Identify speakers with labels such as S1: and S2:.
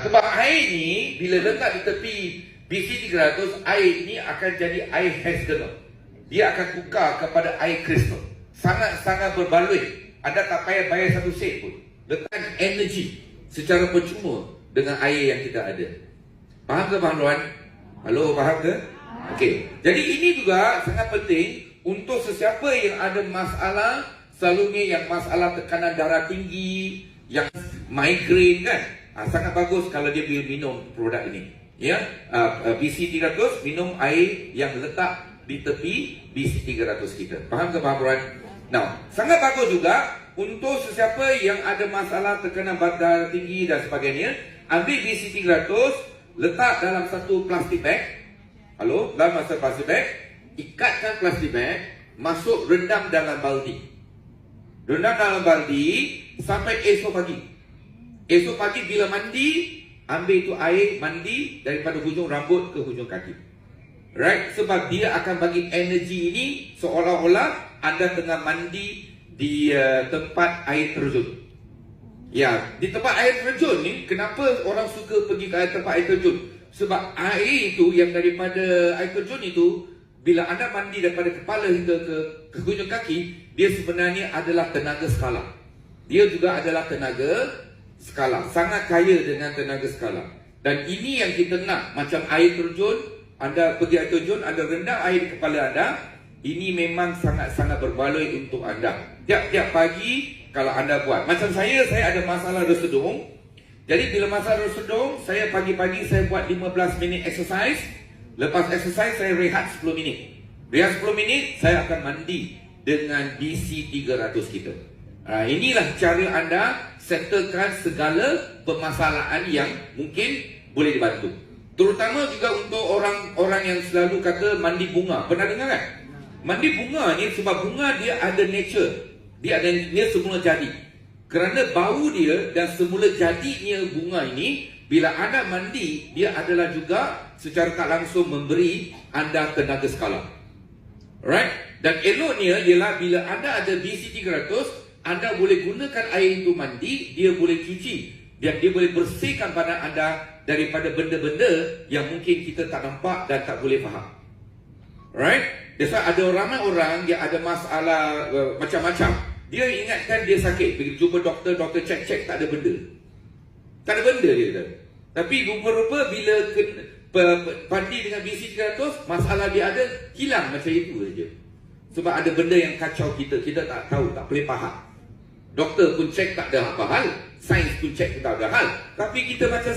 S1: Sebab air ni bila letak di tepi BC300, air ni akan jadi air Hesgenol. Dia akan tukar kepada air kristal. Sangat-sangat berbaloi. Anda tak payah bayar satu sen pun. Letakkan energi secara percuma dengan air yang kita ada. Faham ke Bang Luan? Halo, faham ke? Okey. Jadi ini juga sangat penting untuk sesiapa yang ada masalah, selalunya yang masalah tekanan darah tinggi, yang migraine kan. Sangat bagus kalau dia boleh minum produk ini. Ya, BC300, minum air yang letak di tepi BC300 kita. Faham ke Bang Luan? Now, sangat bagus juga untuk sesiapa yang ada masalah tekanan darah tinggi dan sebagainya. Ambil BC300, letak dalam satu plastik bag. Halo, dalam satu plastik bag, ikatkan plastik bag, masuk rendam dalam baldi. Rendam dalam baldi sampai esok pagi. Esok pagi bila mandi, ambil itu air mandi daripada hujung rambut ke hujung kaki. Right? Sebab dia akan bagi energi ini seolah-olah anda tengah mandi di tempat air terjun. Ya, di tempat air terjun ni, kenapa orang suka pergi ke tempat air terjun? Sebab air itu yang daripada air terjun itu, bila anda mandi daripada kepala hingga ke hujung kaki, dia sebenarnya adalah tenaga skala. Dia juga adalah tenaga skala. Sangat kaya dengan tenaga skala. Dan ini yang kita nak. Macam air terjun, anda pergi air terjun, anda rendam air di kepala anda. Ini memang sangat-sangat berbaloi untuk anda. Tiap-tiap pagi kalau anda buat. Macam saya ada masalah resedung. Jadi bila masalah resedung, saya pagi-pagi saya buat 15 minit exercise. Lepas exercise saya rehat 10 minit. Rehat 10 minit, saya akan mandi dengan BC300 kita. Inilah cara anda settlekan segala permasalahan yang mungkin boleh dibantu. Terutama juga untuk orang-orang yang selalu kata mandi bunga. Pernah dengar kan? Mandi bunga ni sebab bunga dia ada nature. Dia semula jadi. Kerana bau dia dan semula jadinya bunga ini, bila anda mandi, dia adalah juga secara tak langsung memberi anda tenaga skala. Right? Dan eloknya ialah bila anda ada BC300, anda boleh gunakan air itu mandi, dia boleh cuci. Dia boleh bersihkan badan anda daripada benda-benda yang mungkin kita tak nampak dan tak boleh faham. Right? That's why ada ramai orang yang ada masalah macam-macam. Dia ingatkan dia sakit, pergi jumpa doktor, doktor cek tak ada benda. Tak ada benda dia kata. Tapi rupa-rupa bila mandi dengan BC300, masalah dia ada hilang macam itu saja. Sebab ada benda yang kacau kita tak tahu, tak boleh faham. Doktor pun cek tak ada apa hal, sains pun cek tak ada hal. Tapi kita macam